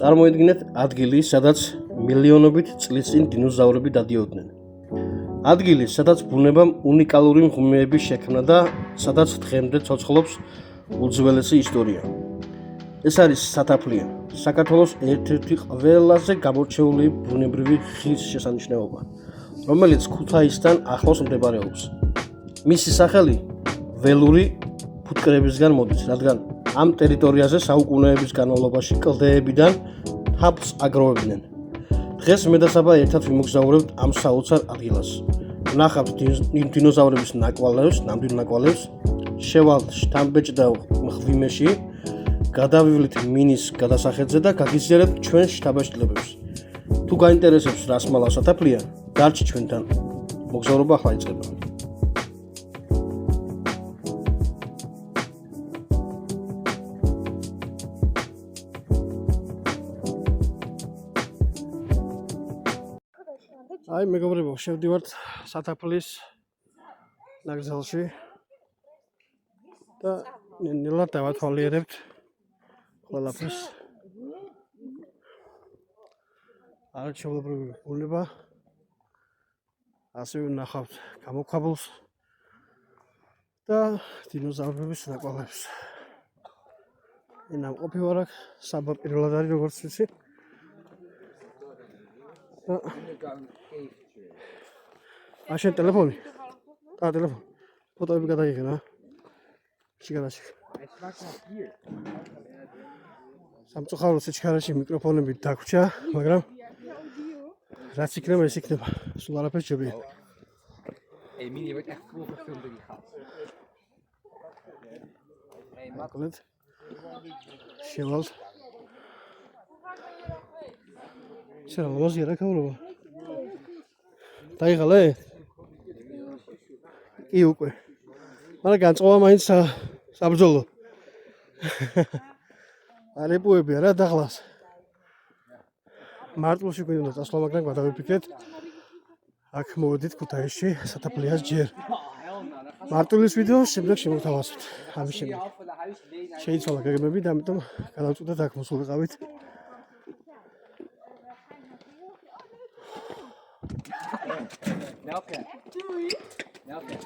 წარმოიდგინეთ ადგილი, სადაც მილიონობით წლის წინ დინოზავრები დადიოდნენ. ადგილი, სადაც ბუნებამ უნიკალური მღვიმეები შექმნა და სადაც დღემდე ცოცხლობს უძველესი ისტორია. ეს არის სათაფლია, საქართველოს ერთ-ერთი ყველაზე გამორჩეული ბუნებრივი ღირსშესანიშნაობა, რომელიც ქუთაისთან ახლოს მდებარეობს. მისი სახელი ველური ფუტკრებისგან მოდის, რადგან ამ ტერიტორიაზე საუკუნეების განმავლობაში კლდეებიდან თაფლს აგროვებდნენ. დღეს მე და საბა ერთად ვიმოგზაურებთ ამ საოცარ ადგილას. ვნახავთ დინოზავრების ნაკვალევს, ნამდვილ ნაკვალევს, შევალთ შთამბეჭდავ მღვიმეში, გადავივლით მინის გადასახედზე და გაგიზიარებთ ჩვენ შთაბეჭდილებებს. თუ გაინტერესებს რას მალავს სათაფლია, დარჩი ჩვენთან. მოგზაურობა ახლა იწყება. აი მეგობრებო, შევდივართ სათაფლის ნაკრძალში და ნელა დავათვალიერებთ ყველაფერს. არაჩვეულებრივი ბუნება, ასევე ვნახავთ გამოქვაბულს და დინოზავრების ნაკვალევს. ნამყოფი ვარ აქ, საბა პირველად არის როგორც ვიცი. შენ ტელეფონი? ტელეფონი. ფოტოები გადაიღე. შეგადაშიგ. სამწუხაროდ სიჩქარეში მიკროფონები დაგვრჩა, მაგრამ რაც იქნება, ეს იქნება. სულ არაფერს შეგვიძლია. Emilie wordt echt vroeg gefilmd door die gast. მაკლედ. შევალთ. შენ ლოზი რა ქაურობა? დაიღალე? კი უკვე. მაგრამ განწყობა მაინც საბრძოლო. არებუები არა დაღლას. მარტვილში გვინდა წასვლა, მაგრამ გადავიფიქრეთ. აქ მოვედით ქუთაისში, სათაფლიას ჯერ. მარტვილის ვიდეო შემდეგ შემოვთავაზოთ. ამის შემდეგ. შეიცვალა გეგმები და ამიტომ გადავწყვიტეთ აქ მოსულიყავით. Welke? Welke?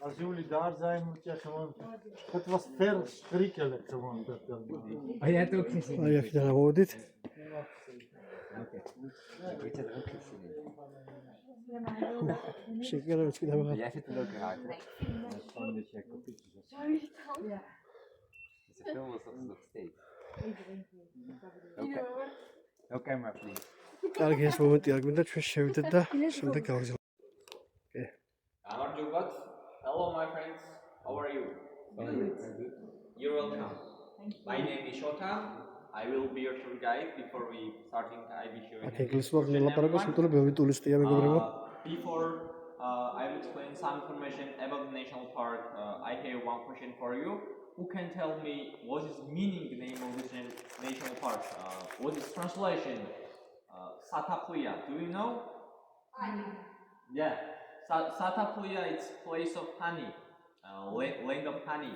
Als jullie daar zijn, moet je gewoon. Het was verschrikkelijk gewoon. Oh, jij hebt het ook gezien? აი აქ დავავოდით. Oké. Ik heb het ook gezien. შეგერებს კიდევ აღარ. Jij zit er ook eruit, hè? Dat is gewoon dat je kopietjes hebt. Ja. Is de film was dat nog steeds. Oké, maar please. კარგი, ეს მომენტი არ გვინდა, ჩვენ შევიდეთ და შემდეგ გავაგზავნოთ. Hello my friends, how are you? You're welcome. My name is Shota. I will be your tour guide before we starting I will show you. აქ ინგლისურად ნელაპარაკოს, იმიტომ რომ ბევრი ტურისტია მეგობრებო. Before I will explain some information about the national park, I have one question for you. Who can tell me what is meaning the name of this national park? What is translation? Sataplia. Do you know? Yeah. Sataplia is place of honey, land of honey.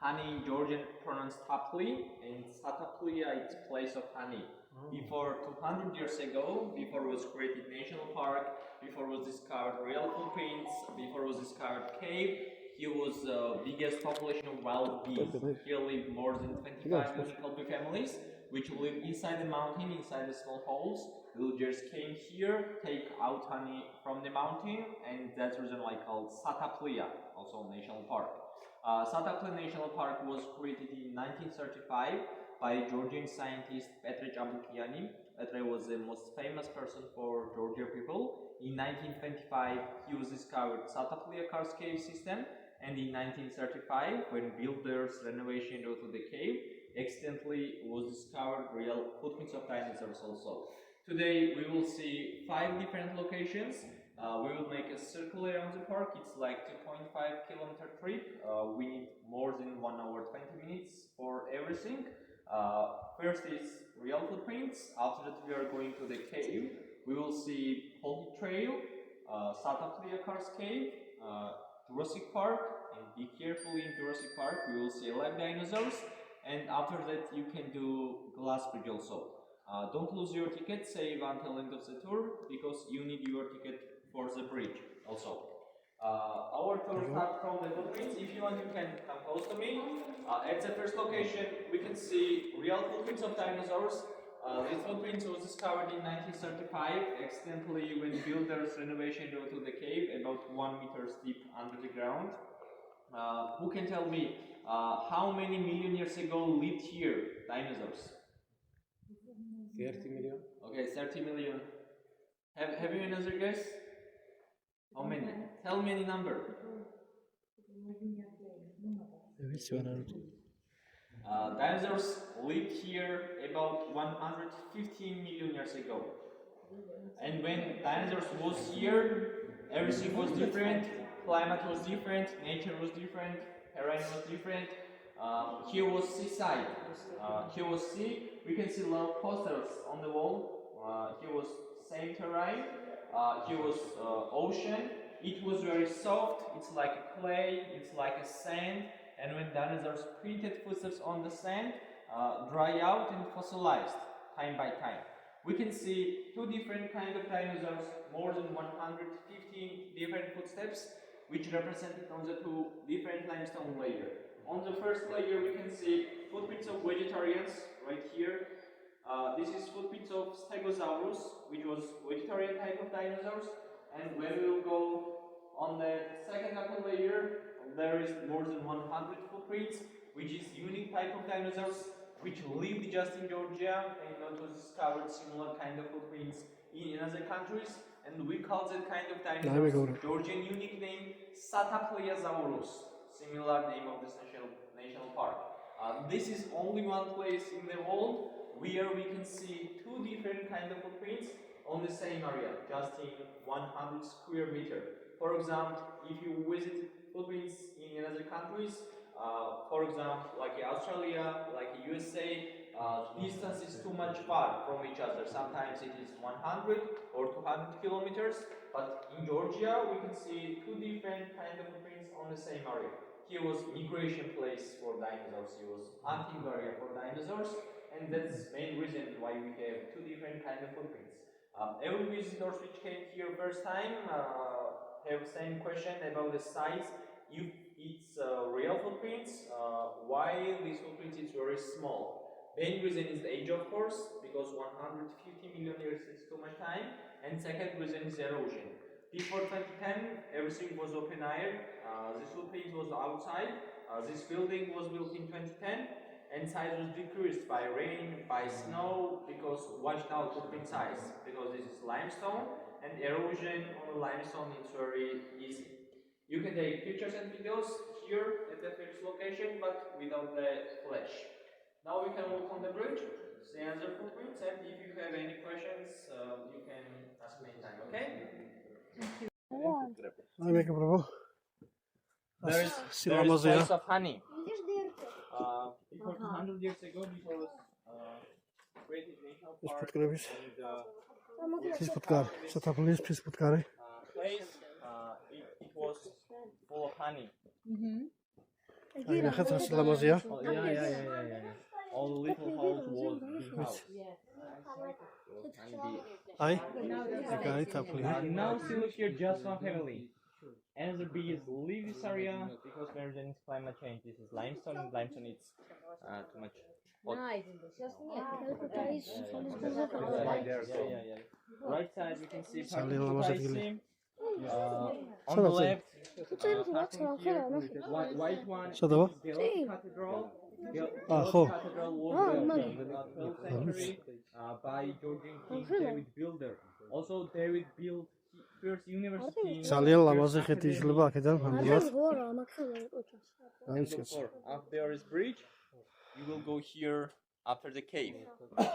Honey in Georgian pronounced tapli, and Sataplia is place of honey. Before 200 years ago, before was created national park, before was discovered real footprints, before was discovered cave, here was the biggest population of wild bees. Here lived more than 25 unique bee families, which live inside the mountain, inside the small holes. Villagers came here, take out honey from the mountain, and that's the reason why called Sataplia, also national park. Sataplia National Park was created in 1935 by Georgian scientist Petre Chabukiani. Petre was the most famous person for Georgia people. In 1925, he was discovered Sataplia Karst cave system, and in 1935, when builders renovation to the cave, accidentally was discovered real footprints of dinosaurs also. Today we will see 5 different locations. We will make a circle around the park. It's like 2.5 kilometer trip. We need more than 1 hour 20 minutes for everything. First is real footprints. After that, we are going to the cave. We will see Holy Trail, Satakliakar's cave, Jurassic Park, and be careful in Jurassic Park. We will see live dinosaurs, and after that, you can do Glass Bridge also. Don't lose your ticket, save until end of the tour, because you need your ticket for the bridge also. Our tour starts from the footprints. If you want, you can come close to me. At the first location, we can see real footprints of dinosaurs. This footprint was discovered in 1935, accidentally when builders renovation to the cave, about 1 meter deep under the ground. Who can tell me how many million years ago lived here dinosaurs? 30 million. Okay, 30 million. Have you another guess? How many? Tell me any number. Dinosaurs lived here about 115 million years ago. And when dinosaurs was here, everything was different, climate was different, nature was different, terrain was different. Here was seaside. Here was sea. We can see a lot of posters on the wall. Here was same terrain. Here was ocean. It was very soft. It's like a clay. It's like a sand. And when dinosaurs printed footsteps on the sand, dry out and fossilized time by time. We can see two different kinds of dinosaurs, more than 115 different footsteps, which represented on the two different limestone layers. On the first layer, we can see footprints of vegetarians right here. This is footprints of Stegosaurus, which was vegetarian type of dinosaurs. And when we will go on the second upper layer, there is more than 100 footprints, which is unique type of dinosaurs, which lived just in Georgia and not was discovered similar kind of footprints in other countries. And we call that kind of dinosaurs Georgian unique name Satakliasaurus, similar name of this national park. This is only one place in the world where we can see two different kind of footprints on the same area, just in 100 square meter. For example, if you visit footprints in other countries, for example, like Australia, like USA, distance is too much far from each other. Sometimes it is 100 or 200 kilometers, but in Georgia we can see two different kind of footprints on the same area. Here was migration place for dinosaurs, here was hunting area for dinosaurs, and that's the main reason why we have two different kind of footprints. Every visitors which came here first time have same question about the size. If it's real footprints, why these footprints is very small? Main reason is the age, of course, because 150 million years is too much time, and second reason is erosion. Before 2010, everything was open air. This footprint was outside. This building was built in 2010, and size was decreased by rain, by snow, because watch now footprint size, because this is limestone, and erosion on the limestone is very easy. You can take pictures and videos here at the first location, but without the flash. Now we can look on the bridge, see other footprints, and if you have any questions, you can ask me anytime, okay? Ai, make a bravo. There is place of honey. Before 200 years ago, this was created national park, and Pis putkar. Sataplis pis putkari. place, it was full of honey. Ai, nachat Lamazia. Yeah. All the little house was big house. Ai, Gai tapli. Now see look here, just one family. Another bees leave this area because there is climate change. This is limestone, and limestone is too much hot. Right side we can see Sali Lamazia gili. on the left, white one is Sadava? Delft Cathedral. Ah, ho. Cathedral was built in the 12th century by Georgian king David Builder. Also, David built first university in ძალიან ლამაზი ხეთი იშლება აქედან ამბობთ. After there is bridge, you will go here after the cave.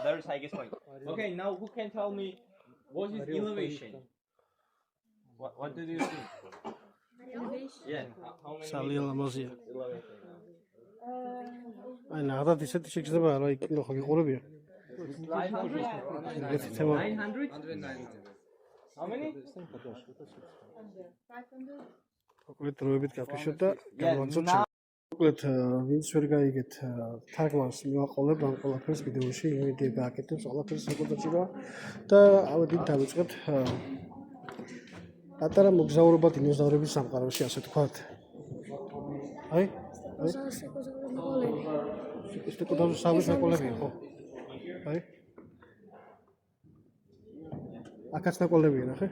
There is highest point. Okay, now who can tell me what is elevation? What did you think? Elevation? Yeah. How many ძალიან ლამაზია. elevation? Აი, რადგან ისეთი შეიძლება რა იქნო ხო გიყურებია. 900. ეგეთი თემა. 900? How many? მოკლედ დროებით გავყიშოთ და გავაგზავნოთ. მოკლედ ვინც ვერ გაიგეთ თარგმანს მივაყოლებ ამ ყველაფერს ვიდეოში, იმედი გააკეთებს ყველაფერს საკუთარია და ავედით დავიწყებთ პატარა მოგზაურობა დინოზავრების სამყაროში, ასე თქვათ. აი? სიკოსტიკოდავსავრის ნაკოლებია, ხო? აი? აქაც ნაკოლებია, ნახე?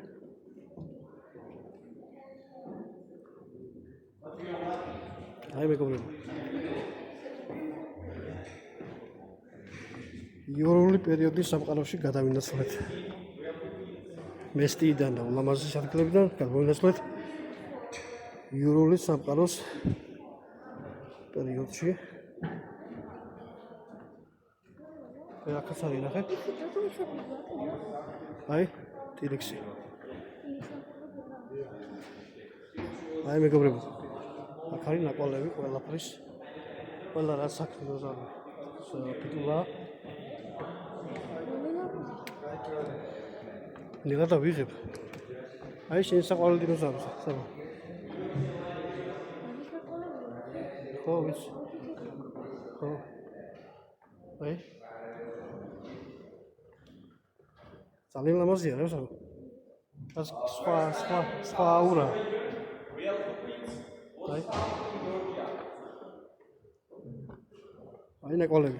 აი მეგობრებო. იურული პერიოდის სამყაროში გადავინაცვლეთ. მესტიიდან და ულამაზეს ადგილებიდან გადავინაცვლეთ იურული სამყაროს პერიოდში. აქაც არის ნახე? აი, ტირექსი. აი მეგობრებო. აქ არის ნაკვალევი ყველაფრის. ყველა რა საქმეა ზარი. პიტულა. ნიღა დავიღებ. აი შენ საყვარელი დინოზავრია, საბა. ხო, ვიცი. ხო. აი. ძალიან ლამაზია რა საბა. ეს სხვა აურა. აი. აი ნაკვალევი.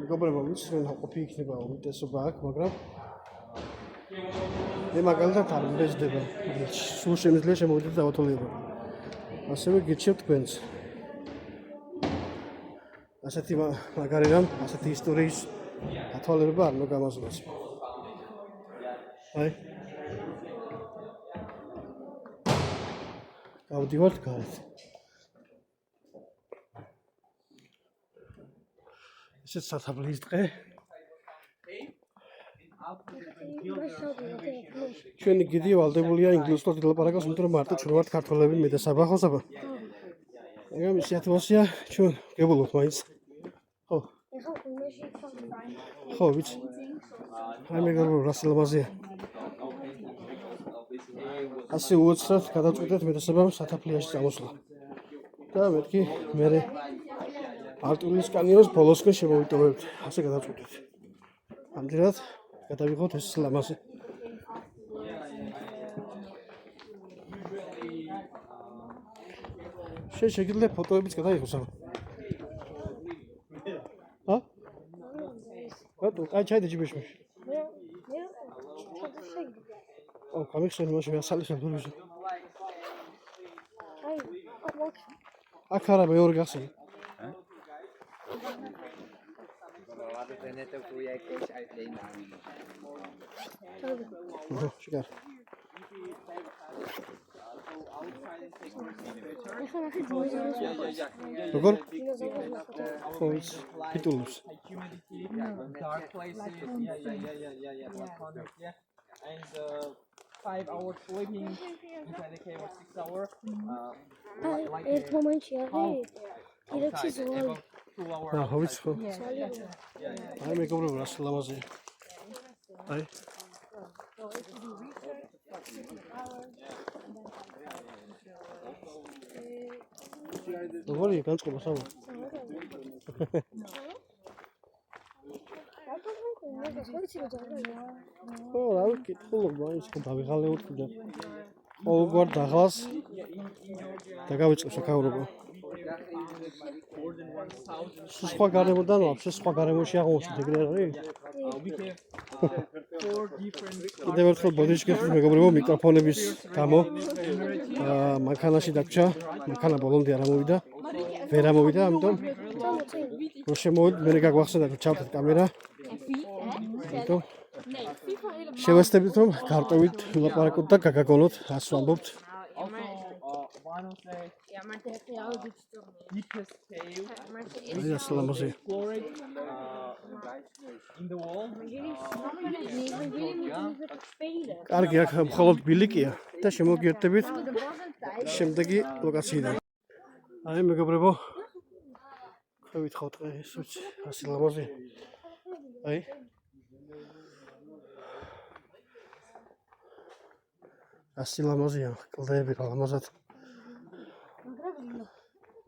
მეგობრებო, ვიცი რომ ყოფილი იქნება უმეტესობა აქ, მაგრამ მე მაგალითად არ მბეჭდება. სულ შემიძლია შემოვიდეთ დავათვალიერო. ასევე გიჩვენებთ თქვენს. ასეთი მაგარი რამ, ასეთი ისტორიის ათვალიერება არ უნდა გამოსვლას. აი. გავდივართ გარეთ. ესეც სათაბლის დღე. ჩვენი გიდი ვალდებულია ინგლისურად ილაპარაკოს, იმიტომ რომ მარტო ჩვენ ვართ ქართველები მე და საბა ხო საბა. ეგ ამის სიტუაცია ჩვენ გებულობ მაინც. ხო. ხო, ვიცი. აი მეგობრებო, რა სილამაზეა. ასე უოცრად გადავწყვიტეთ მე და საბამ სათაფლიაში წამოსვლა. და მეთქი მე არტულის კანიონს ბოლოსკენ შემოვიტოვებთ. ასე გადავწყვიტეთ. ამჯერად გადავიღოთ ეს ლამაზი. შეგიძლია ფოტოებიც გადაიღოს ამ. ა? ბატო, აი ჩაიდე ჯიბეში. ო, გამიხსენე მაშინ ასალიხებ დურვიზე. აი, აქ არა მეორე გახსენე. შეგარ. როგორ? ხო, პიტულობს. Dark places, and 5 hours sleeping inside the cave or 6 hours. ერთ მომენტში არის ტირექსი ზოალი. 2 hours. ხო, ვიცი ხო. აი მეგობრებო, რა სილამაზეა. აი. როგორია განწყობა საბა? ხო, რა ვიკითხულობ, მაინც ხო დავიღალეოთ კიდე. ყოველგვარ დაღლას და გავიწყებს აქაურობა. სხვა გარემოდან ვაფშე სხვა გარემოში აღმოჩნდა ეგრე არის? კიდევ ერთხელ ბოდიში გიხდით მეგობრებო, მიკროფონების გამო მანქანაში დაგჭა, მანქანა ბოლომდე არ ამოვიდა, ვერ ამოვიდა, ამიტომ რო შემოვიდეთ, მე გაგვახსენდა რომ ჩავთეთ კამერა. ამიტომ შევესწრებით რომ გავტოვით ვილაპარაკოთ და გაგაგონოთ, რას ვამბობთ. One of the deepest cave აი ასლამაზე. explored in the world. კარგი, აქ მხოლოდ ბილიკია და შემოგიერთებით შემდეგი ლოკაციიდან. აი მეგობრებო, ვითხოვთ ეს უცი 100 ლამაზი. აი ასი ლამაზია, კლდეები რა ლამაზად.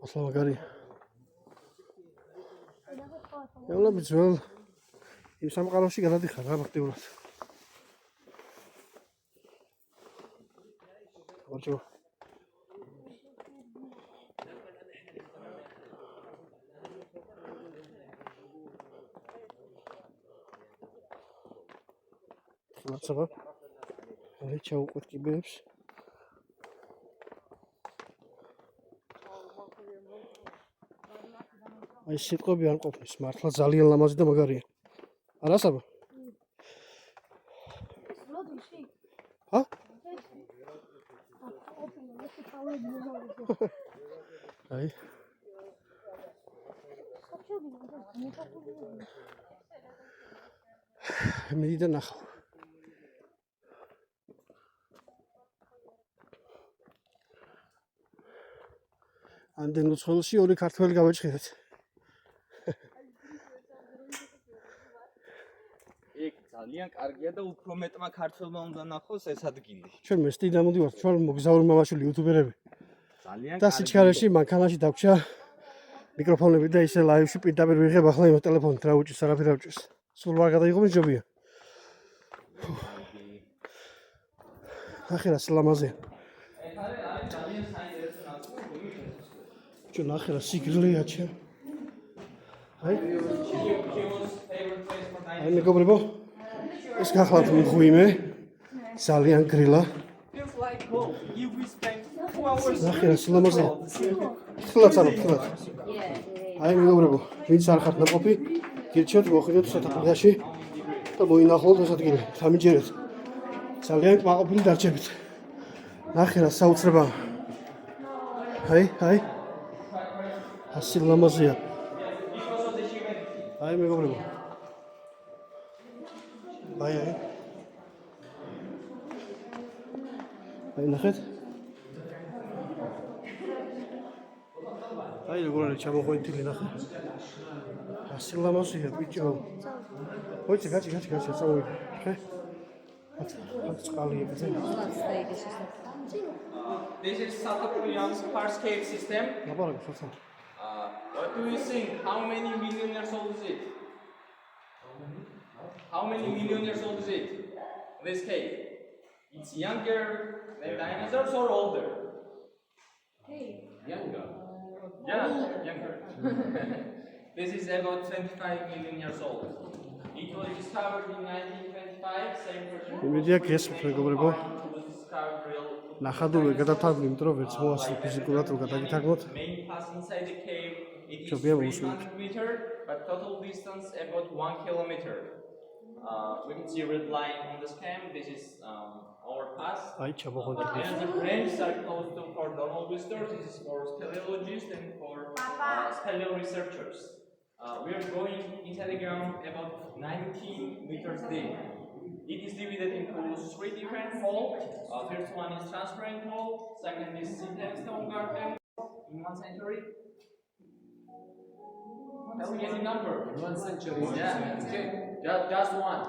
ასლა მაგარი. ეულები ძველ იმ სამყაროში გადადიხარ რა ფაქტიურად. ვაჭო. ლაცაბა. აი ჩაუყვეთ კიბეებს. აი სიტყვები არ ყოფნის, მართლა ძალიან ლამაზი და მაგარია. არა საბა? ჰა? აი. მიდი და ნახავ. ამდენ უცხოელში ორი ქართველი გავაჭირეთ. იქ ძალიან კარგია და უფრო მეტმა ქართველმა უნდა ნახოს ეს ადგილი. ჩვენ მესტი დამოდივართ, ჩვენ მოგზაური მამაშვილი იუთუბერები. ძალიან და სიჩქარეში მანქანაში დაგვჭა მიკროფონები და ისე ლაივში პირდაპირ ვიღებ ახლა იმ ტელეფონით რა უჭირს, არაფერ არ უჭირს. სულ ვარ გადაიღო ჯობია. ახლა სლამაზე. ჩვენ ახლა სიგრილეა ჩემ. აი მეგობრებო, ეს გახლავთ მღვიმე, ძალიან გრილა. ახლა სლამაზე. ხლაც. აი მეგობრებო, ვინც არ ხართ ნაყოფი, გირჩევთ მოხვიდეთ სათაფლიაში და მოინახულოთ ეს ადგილი. სამიჯერეთ. ძალიან კმაყოფილი დარჩებით. ნახე რა საოცრებაა. აი. ასი ლამაზია. აი მეგობრებო. აი. აი ნახეთ. აი როგორ არის ჩამოყვანილი ნახე. ასი ლამაზია ბიჭო. მოიცი გაჭი წავიდე. ხე? აქ წყალია ბძენ. This is Sataprian Parscape system. ნაბარაკი სოცა. What do you think? How many million years old is it? How many million years old is it? This cave. It's younger than dinosaurs or older? Younger. Yeah, younger. This is about 25 million years old. It was discovered in 1925, same person. იმედია გესმით მეგობრებო. ნახადულე გადათავდნენ, იმიტომ რომ ვერც მოასწრო ფიზიკურად რომ გადაგითარგმნოთ. Main pass inside the cave. It is Çöpeye 300 vursun. meter, but total distance about 1 kilometer. We can see a red line on the scan. This is our pass. აი ჩამოყვანილი. And the branches are close to for normal visitors. This is for speleologists and for speleo researchers. We are going inside the ground about 19 meters deep. It is divided into 3 different halls. First one is transparent hall. Second is synthetic stone garden in 1 century. Tell me any number. 1 century. Yeah, okay. Just one.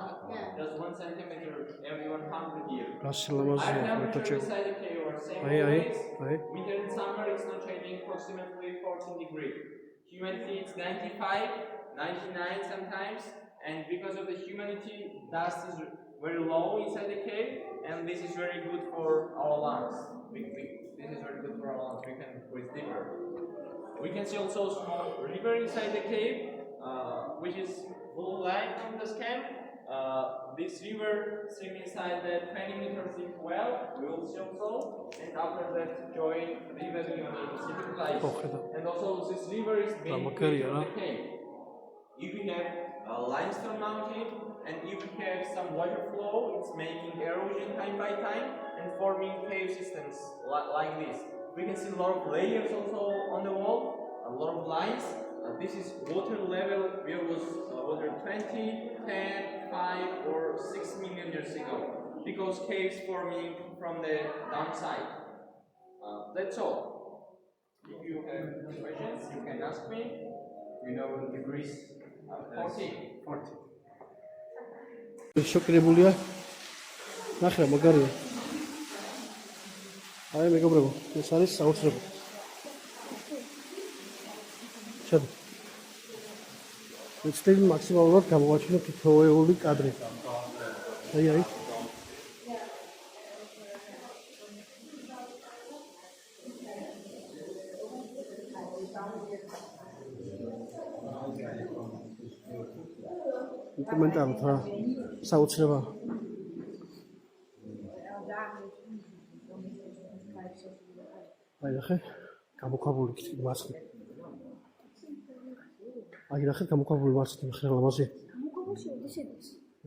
Just 1 centimeter every 100 years. რასი ლამაზია Our temperature მეტოჩე. inside the cave are same აი. always. Winter and summer it's not changing, approximately 14 degrees. Humidity it's 95, 99 sometimes, and because of the humidity, dust is very low inside the cave, and this is very good for our lungs. This is very good for our lungs. We can breathe deeper. We can see also a small river inside the cave, which is blue line on the scan. This river streams inside the 20 meters deep well. We will see also, and after that join the river in the Pacific Light. And also this river is being Makari, in the cave. If we have a limestone mountain and if we have some water flow, it's making erosion time by time and forming cave systems like this. We can see a lot of layers also on the wall, a lot of lines. This is water level. Where was water 20, 10, 5 or 6 million years ago. Because K is forming from the downside. That's all. If you have questions, you can ask me. You know degrees 40. შოკირებულია. ნახე რა მაგარია. აი მეგობრებო, ეს არის საოცრება. შედი. ვეცდები მაქსიმალურად გამოვაჩინო თითოეული კადრი. აი. კომენტარით რა საოცრება. აი ნახე, გამოქვაბული კიდე მასხი. აი ნახე, გამოქვაბული მასხი ნახე ლამაზი.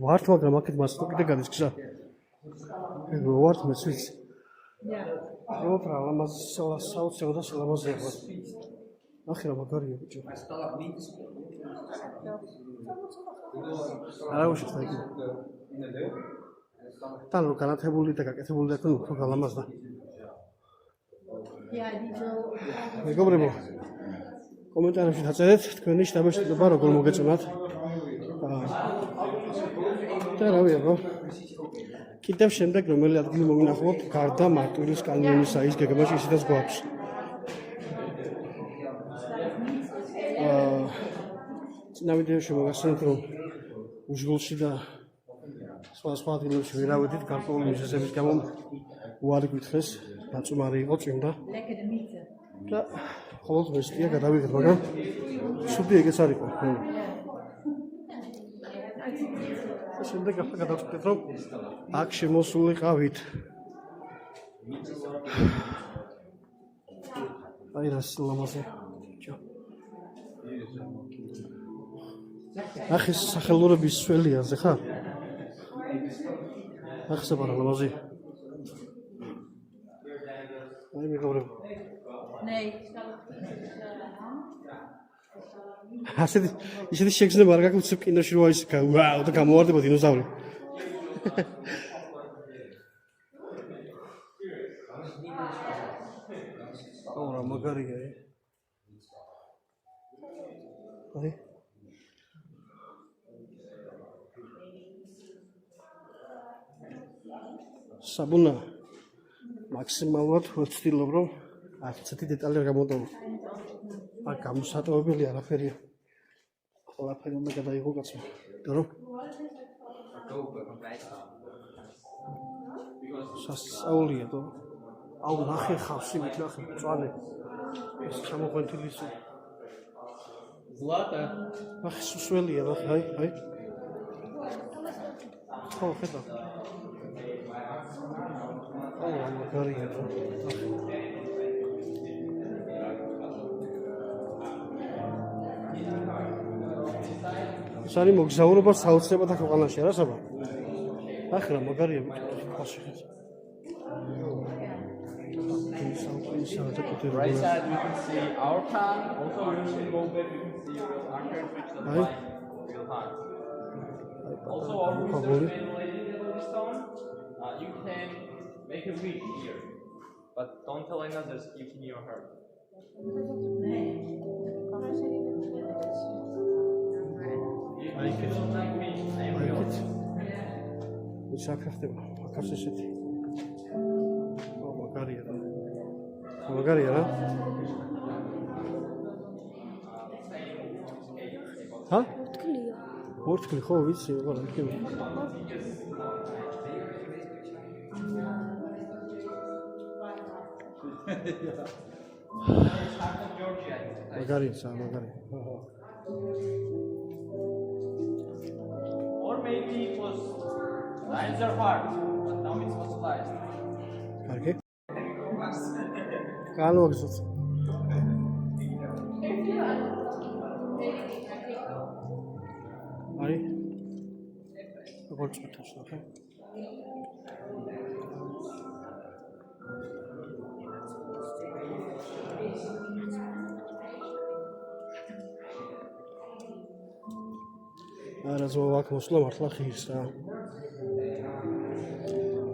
ვართ, მაგრამ აქეთ მასხი კიდე გადის გზა. ეგ ვართ მეცვიც. რა ლამაზი საოცრება და ლამაზია. ნახე რა მაგარია ბიჭო. არა უშავს და იქ. თან რო განათებული და გაკეთებული და თქვენ უფრო გალამაზდა. მეგობრებო, კომენტარებში დაწერეთ თქვენი შთაბეჭდილება როგორ მოგეწონათ. და რა ვიცი, კიდევ შემდეგ რომელი ადგილი მოვინახავთ გარდა მარტვილის კანიონისა ის გეგმაში ისედაც გვაქვს. წინა ვიდეოში მოგახსენეთ რომ უშგულში და სხვა ადგილებში ვერავედით გარკვეული მიზეზების გამო უარი გვითხრეს დაწუნარი იყო წმინდა და ხოლოდ მესტია გადავიღეთ მაგრამ სუდი ეგეც არ იყო შემდეგ ახლა გადავწყვეტეთ რომ აქ შემოსულიყავით აი რა ლამაზია ახის სახელურების სველია ზე ხარ? ახსება რა ლამაზი. აი მეგობრებო. ისეთი შეგრძნება არ გაქვს კინოში რო ის ვაუ და გამოვარდება დინოზავრი. რა მაგარია. აი საბუნა მაქსიმალურად ვცდილობ რომ ასეთი დეტალი არ გამოდოვო. აქ გამოსატოვებელი არაფერია. ყველაფერი უნდა გადაიღო კაცო. რომ სასწაულია თო. აუ ნახე ხავსი მითხე მწვანე. ეს ჩამოყვანილი ისე. ზლატა. ახ სუსველია ნახე აი. ხო ხედავ. მაგარია. სარი მოგზაურობა საოცრებათა ქვეყანაში არა საბა? ახ რა მაგარია ბიჭო. Right side we can see our town. Also when we go back we can see real archers which the real hard. Also our roots are ventilated in the stone. You can make a wish here, but don't tell any others if in your heart. If you don't like me, I am real. Which akafდება? Akafseseti. Oh, მაგარია რა. მაგარია რა. ჰა? თქლია. ორთქლი ხო ვიცი, მაგრამ თქლი. მაგარია, მაგარია. Or maybe it was lines are hard, but now it's fossilized. Okay. Καλώς. Აი. როგორც მეთქს ნახე. არა ზოვა აქ მოსვლა მართლა ხის რა.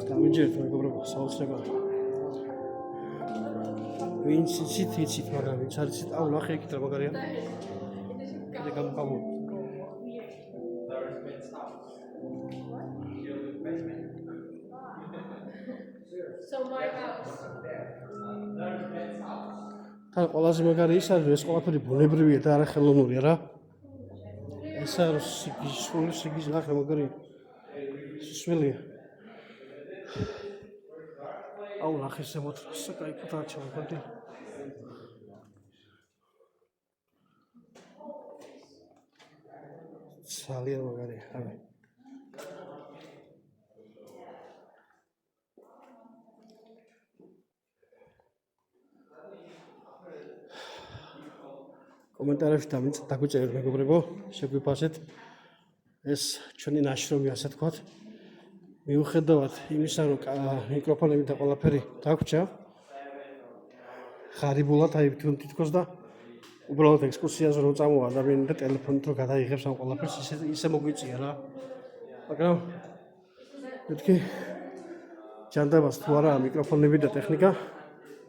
გამიჯერეთ მეგობრებო, საოცრებაა. ვინც იცით, მაგრამ ვინც არ იცით, აუ ნახე იქით რა მაგარია. კიდე გამყავო. So my house. თან ყველაზე მაგარი ის არის, ეს ყველაფერი ბუნებრივია და არა ხელოვნურია რა. ეს არის სიგის ნახე მაგარია. სისველია. აუ ნახე ზემოთ რა კაიფად არჩევა კონტი. ძალიან მაგარია, რავი. კომენტარებში დაგვიწერეთ მეგობრებო, შეგვიფასეთ ეს ჩვენი ნაშრომი ასე თქვათ. მიუხედავად იმისა, რომ მიკროფონები და ყველაფერი დაგვრჩა, ღარიბულად აი თითქოს და უბრალოდ ექსკურსიაზე რომ წამოვა ადამიანი და ტელეფონით რომ გადაიღებს ამ ყველაფერს, ისე მოგვიწია რა. მაგრამ მეთქი ჯანდაბას თუ არა მიკროფონები და ტექნიკა,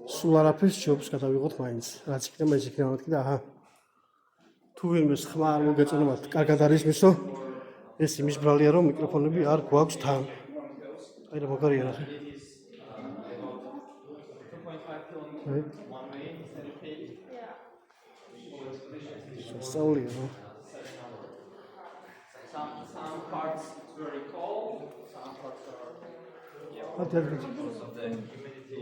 სულ არაფერს ჯობს გადავიღოთ მაინც. რაც იქნება ის იქნება, მეთქი და აჰა. თუ ვინმეს ხმა არ მოგეწონებათ, კარგად არის ის, რომ ეს იმის ბრალია, რომ მიკროფონები არ გვაქვს თან. აი რა მაგარია რა. სწავლია რა. Some parts it's very cold, some parts are because of the humidity.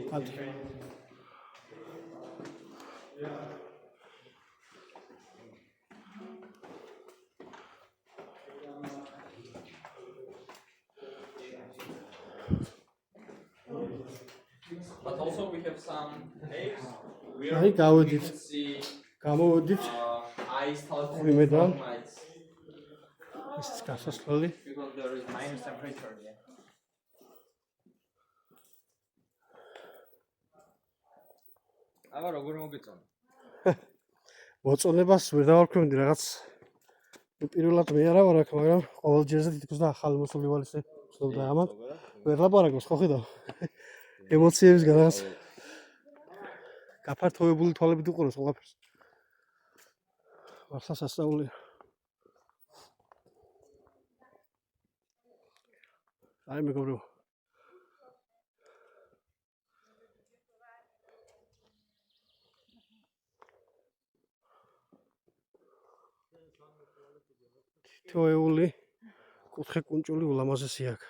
But also we have some caves where აი you გავედით. can see გამოვედით ice იმედან. nights ეს გასასვლელი. because there is minus temperature there. აბა როგორ მოგეწონა? მოწონებას ვერ დავარქვენდი რაღაც. პირველად მე არა ვარ აქ, მაგრამ ყოველ ჯერზე თითქოს და ახალი მოსული ვარ ისე ვცდილობ და ამან. ვერ ლაპარაკობს ხო ხედავ? ემოციებისგან რაღაც გაფართოებული თვალებით უყუროს ყველაფერს. მართლა სასწაულია. აი მეგობრებო. თითოეული კუთხე კუნჭული ულამაზესი აქ.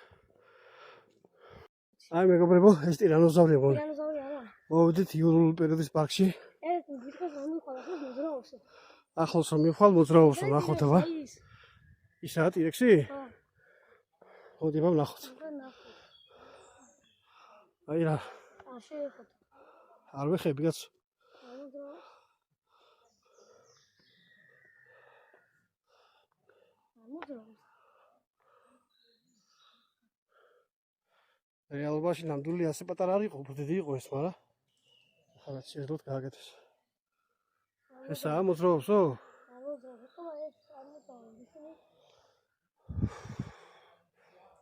აი მეგობრებო, ეს ტირანოზავრია მოვიდეთ. ტირანოზავრი არა. მოვიდეთ იურულ პერიოდის პარკში. ეს თითქოს არ მიხვალ, ახლა მოძრაობსო. ახლოს რომ მიხვალ მოძრაობსო, ნახოთ აბა. ისაა ტირექსი? ხო. მოდი აბა ნახოთ. აი რა, არ შეეხოთ. არ ვეხები კაც. არ მოძრაობს. არ მოძრაობს. რეალობაში ნამდვილი ასე პატარა არ იყო, უფრო დიდი იყო ეს, მაგრამ ახლა შეძლოთ გააკეთეს. ესაა მოძრაობსო? არ მოძრაობს, ხო ეს არ მოძრაობს, ისინი.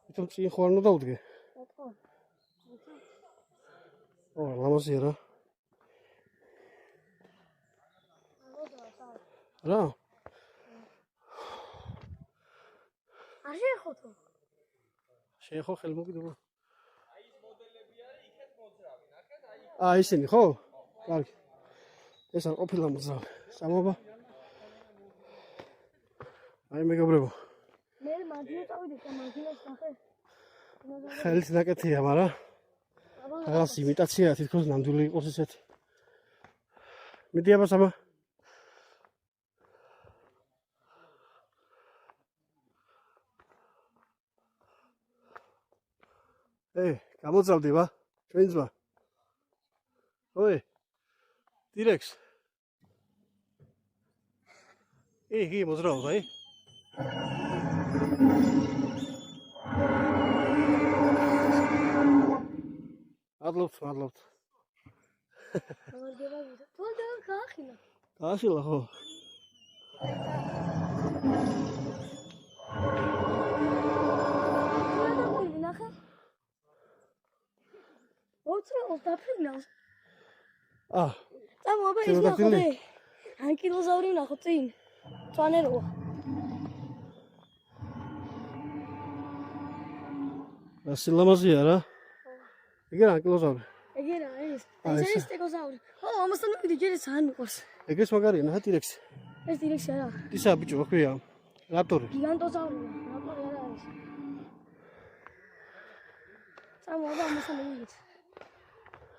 თვითონ წინ ხო არ უნდა დავდგე? ხო. ო, ლამაზია რა. არ მოძრაობს, არა. რა? არ შეეხოთო. შეეხო ხელმოგიდობა. აი ისინი ხო? კარგი. ეს არ ყოფილა მოძრავი. წამოვა. აი მეგობრებო. მე მარჯვნივ წავიდე და მარჯვნივ ნახე. ხელით ნაკეთია, მაგრამ რაღაც იმიტაციაა თითქოს ნამდვილი იყოს ესეთი. მიდი აბა სამა. გამოძრავდი ვა, ჩვენ ძმა. ой, დირექს. იგი მოძრაობს, აი. მადლობთ. თუნდა გაახილა. გაახილა ხო? მოწრეოს დაფრინავს. აა, წამოაბა ის პტეროდაქტილი? ნახო. ანკილოზავრი ნახო წინ. წვანეროა. სილამაზია რა. ეგ ანკილოზავრი. ეგერა ეს. აა, ეს ესა. არის სტეგოზავრი. ო, ამასთან მივიდი ჯერ ეს არ მიყვარს. ეგრეს მაგარია, ნახე ტირექსი. ეს დირექცია რა. ისა ბიჭო, რა ქვია? რაპტორი. გიგანტოზავრია. რაპორტი არ არის. წამოაბა ამასთან მივიდეთ.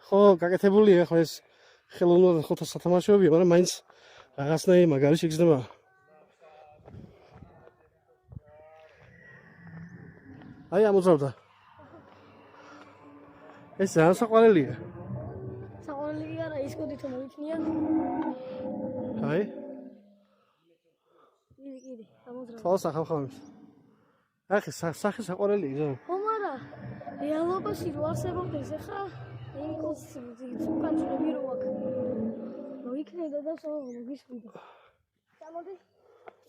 ხო, გაკეთებულია ხო ეს ხელოვნურად ხოთა სათამაშოებია, მაგრამ მაინც რაღაცნაირი მაგარი შეგრძნება. აი ამოძრავდა. ეს რა საყვარელია? საყვარელი არა ის კოდი თუ მოიქნია. აი, კიდე, ამოძრავ. თვალს ახავხავებს. ახი სახე საყვარელია იზო. ხო, მარა რეალობაში რო არსებობდეს ახლა იმ კონსტრუქციით უკანჯრები რო აქ. მოიქნედა და სულ მოგისვიდა. წამოდი.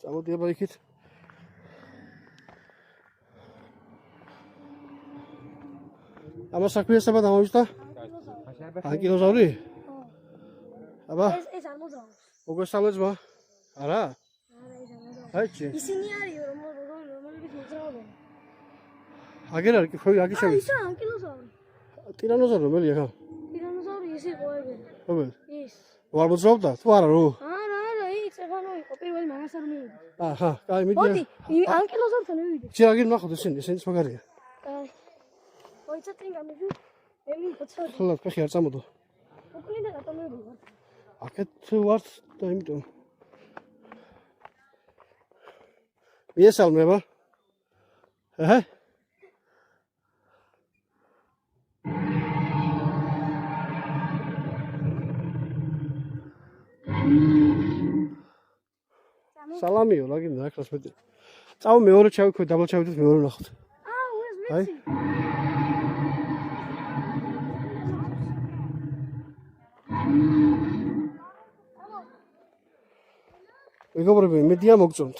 წამოდი აბა იქით. ამას საქმეა საბა დამოვიწყდა? ანკილოზავრი? ხო. აბა, ეს არ მოძრაობს. მოგესალმეთ ბა. არა? არა, ეს არ მოძრაობს. აიჩი. ისინი არისო რომლებიც მოძრაობენ. აგერ არ კი ხო აგი შევი. ისა ანკილოზავრი. ტირანოზავრი რომელია ხა? ტირანოზავრი ის იყო ეგრე. რომელი? ის. ვარ მოძრაობდა? თუ არა რო? არა, ის ეხანო იყო პირველი მაგას არ მივიდი. აჰა, კაი მიდი. მოდი, ანკილოზავთან მივიდი. ჯერ აგერ ნახოთ ესენიც მაგარია. აი. მოიცა წინ გამიდი. ელი პოცოდი. ხოლმე ფეხი არ წამოდო. უკნიდან რატომ მივიდი? აქეთ ვართ და იმიტომ. მიესალმება. აჰა. სალამიო, ლაგინდა აკრას მეტი. წავ მეორე ჩავიქვე, დაბლა ჩავიდეთ მეორე ნახოთ. აუ, ეს აი. ვიცი. მეგობრები, მედია მოგწონთ.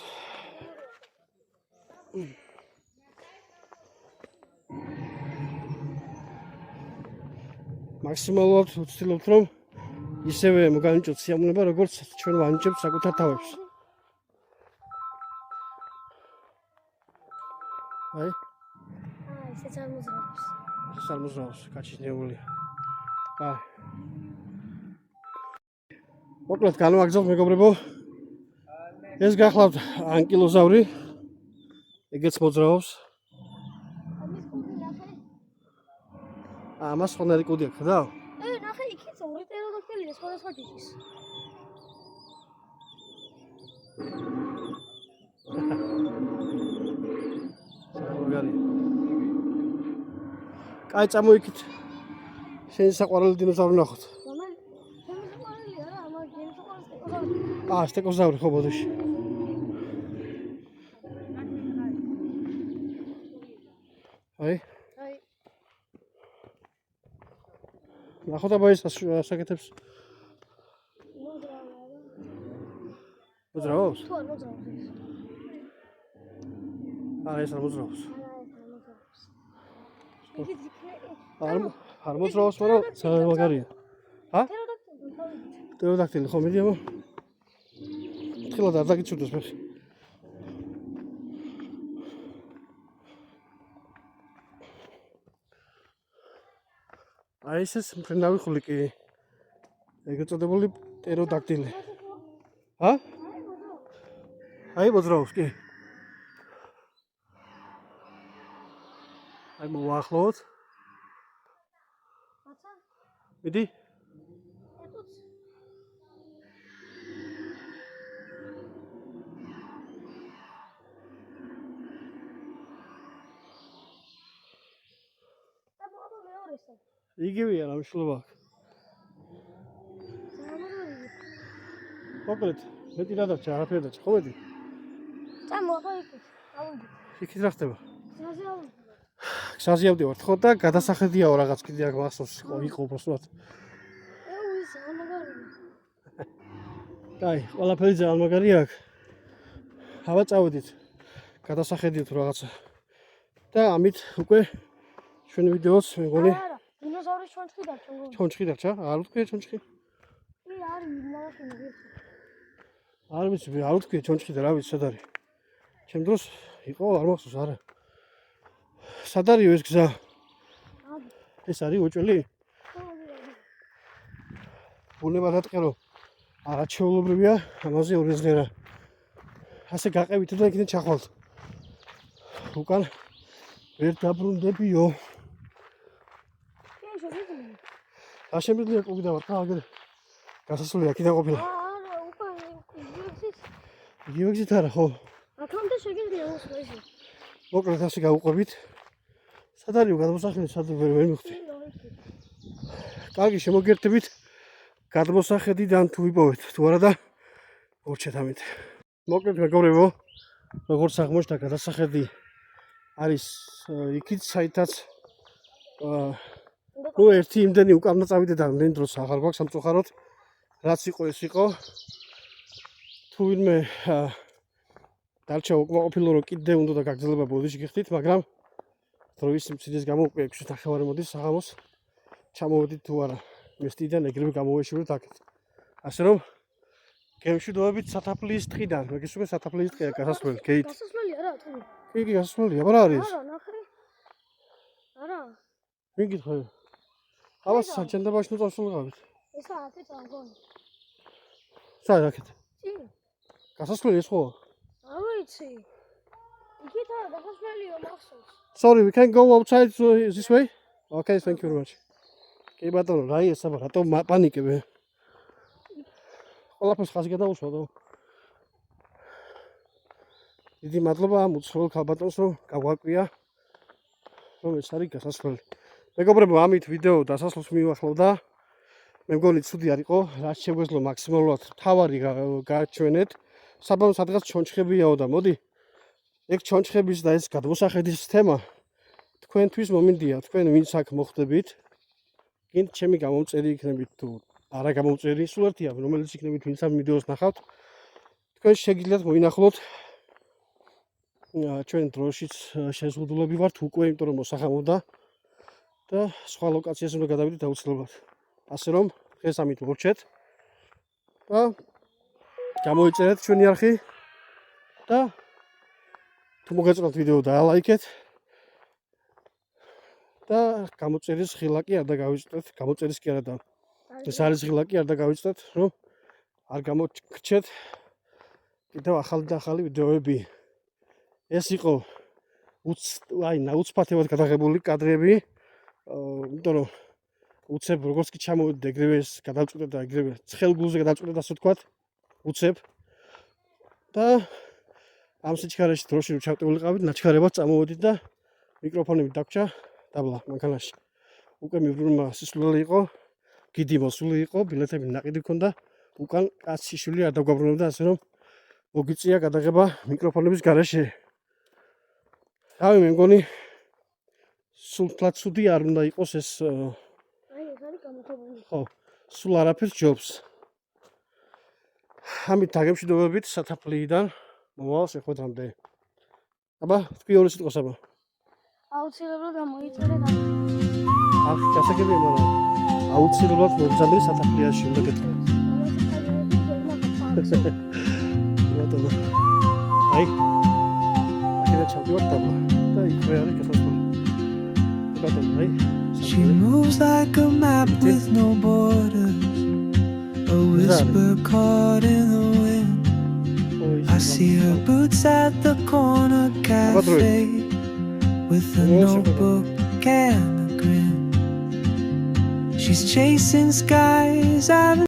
მაქსიმალურად ვცდილობთ რომ ისევე მოგანიჭოთ სიამოვნება, როგორც ჩვენ ვანიჭებთ საკუთარ თავებს. აი, ესეც არ მოძრაობს. ეს არ მოძრაობს, კაჩის ნეულია. აი. მოკლედ განვაგრძელოთ მეგობრებო. ეს გახლავთ ანკილოზავრი. ეგეც მოძრაობს. ამის კუდი ნახე. ამას ხონარი კუდი აქვს და? ნახე იქით ორი ტეროდაქტილია სხვადასხვა ჯიშის. მაგარი. კაი წამოიქით. შენ საყვარელი დინოზავრი ნახოთ. რომელი? ჩემი საყვარელია რა, მაგრამ ჩემი საყვარელი სტეკოზავრი. სტეკოზავრი ხო ბოდიში. აი, აი, ნახოთ აბა ეს ასაკეთებს. მოძრავია რა. მოძრაობს? თუ არ მოძრაობს ეს. არა, ეს არ მოძრაობს. არა, ეს არ მოძრაობს. იქით იქნება. არ მოძრაობს, მაგრამ ძალიან მაგარია. ჰა? ტეროდაქტილი თავით. ტეროდაქტილი ხო მიდი აბა. თხილად არ დაგიცურდეს ფეხი. აი ეს მფრინავი ხვლიკი. ეგრეთ წოდებული ტეროდაქტილი. ჰა? აი მოძრაობს კი. აი მოვახლოთ. აცა? მიდი. ეხოც. და მოაბა მეორესა. იგივეა რა მშლობა. სამომავლოა. მოკლედ, მეტი რა დარჩა, არაფერი დარჩა, ხო მეტი? წამოაბა იქით. ავიდეთ. იქით რა ხდება? გზაზე ავიდეთ. გზაზე ავდივართ ხო და გადასახედიაო რაღაც კიდე აქ მახსოვს იყო უბრალოდ. ეუ ის ამაგარია. კაი, ყველაფერი ძალიან მაგარი აქ. აბა წავედით. გადასახედიოთ რაღაცა. და ამით უკვე ჩვენ ვიდეოც მეგონი არა, დინოზავრი დინოზავრის ჩონჩხი დარჩა. ჩონჩხი დარჩა? არ ვთქვია ჩონჩხი. კი, არის მინაშენი. არ ვიცი, არ ვთქვია ჩონჩხი და რა ვიცი, სად არის. ჩემ დროს იყო, არ მახსოვს, არა. სად არის ეს გზა? ეს არის უჭველი? ბუნება დატყერო. არაჩვეულებრივია, ამაზე ორი ზღერა. ასე გაყევით და იქიდან ჩახვალთ. უკან ვერ დაბრუნდებიო. კი, შეგვიძლია. რა შემიძლია კუგდავარ, ხა აგერ გასასვლელი აქედან ყოფილა. არა, უკან გიოქსის. გიოქსით არა, ხო? აქამდე შეგვიძლია მოსვლა ისე. მოკლედ ასე გავუყვებით. სად არისო გადმოსახლე, სად ვერ მივხვდი. კარგი, შემოგერთებით. გადმოსახედიდან თუ ვიპოვეთ, თუ არა და მორჩეთ ამით. მოკლედ მეგობრებო, როგორც აღმოჩნდა, გადასახედი არის იქით, საითაც ერთი იმდენი უკან წავიდე და იმდენი დროს აღარ გვაქვს სამწუხაროდ. რაც იყო ეს იყო. თუ ვინმე დარჩა უკმაყოფილო რომ კიდე უნდა და გაგრძელება ბოდიში გიხდით, მაგრამ დროის მცირეს გამო უკვე 6:30 მოდის საღამოს. ჩამოვედით თუ არა. მესტიდან ეგრევე გამოვეშურეთ აქეთ. ასე რომ გემშვიდობებით სათაფლიის ტყიდან. მეგის უკვე სათაფლიის ტყია გასასვლელი, გეით. გასასვლელი არა, თუ. კი, გასასვლელია, რა არის? არა, ნახე. არა. მიგითხარი. ავას საჯანდაბაში ნუ წავსულიყავით. ესა აქეთ ამგონი. სად აქეთ? კი. გასასვლელი ეს ხო? არ ვიცი. იქით არა, გასასვლელიო მახსოვს. Sorry, we can go outside this way? Okay, thank you very much. კი ბატონო, რა ის აბა, რატო პანიკები? ყველაფერს ხაზი გადაუსვადო. დიდი მადლობა ამ უცხოელ ქალბატონს, რომ გავაკვია, რომ ეს არის გასასვლელი. მეგობრებო, ამით ვიდეო დასასრულს მივახლოვდა. მე მგონი ცუდი არ იყო, რაც შეგვეძლო მაქსიმალურად თავარი გააჩვენეთ. საბავშვო სადღაც ჩონჩხებიაო და მოდი ეგ ჩონჩხების და ეს გადმოსახედის თემა თქვენთვის მომინდია, თქვენ ვინც აქ მოხვდებით. გინდ ჩემი გამომწერი იქნებით თუ არა გამომწერი, სულ ერთია, რომელიც იქნებით ვინც ამ ვიდეოს ნახავთ. თქვენ შეგიძლიათ მოინახულოთ ჩვენ დროშიც შეზღუდულები ვართ უკვე, იმიტომ რომ მოსახამობდა და სხვა ლოკაციას უნდა გადავიდეთ აუცილებლად. ასე რომ დღეს ამით მორჩეთ და გამოიწერეთ ჩვენი არხი და თუ მოგეწონათ ვიდეო დაალაიქეთ და გამოწერის ხილა კი არ დაგავიწყდეთ, გამოწერის კი არა და ეს არის ხილა კი არ დაგავიწყდეთ, რომ არ გამოგრჩეთ კიდევ ახალი და ახალი ვიდეოები. ეს იყო ნაუცბათებად გადაღებული კადრები, იმიტომ რომ უცებ როგორც კი ჩამოვიდეთ ეგრევე ეს გადავწყვეტე და ეგრევე ცხელგულზე გადავწყვეტე ასე ვთქვათ, უცებ და ამ სიჩქარეში დროში რომ ჩავტეულიყავით, ნაჩქარებად წამოვედით და მიკროფონები დაგვრჩა დაბლა მანქანაში. უკვე მიბრუნება სისულელი იყო, გიდი მოსული იყო, ბილეთები ნაყიდი ჰქონდა, უკან კაცი შვილი არ დაგვაბრუნებდა, ასე რომ მოგიწია გადაღება მიკროფონების გარეშე. რავი, მე მგონი სულ ცუდი არ უნდა იყოს ეს ხო, სულ არაფერს ჯობს. ამით დაგემშვიდობებით სათაფლიიდან მომავალ შეხვედრამდე. აბა, თქვი ორი სიტყვას აბა. აუცილებლად გამოიწერეთ ამ. არხი გასაგებია, მაგრამ აუცილებლად მოგზავნე სათაფლიაში უნდა გეტყვი. ბატონო. აი. აქედან ჩავდივართ დაბლა და იქვე არის გასასვლელი. ბატონო, აი. She moves like a map with no borders, a whisper caught in the wind. I see her boots at the corner cafe with a notebook and a grin. She's chasing skies I've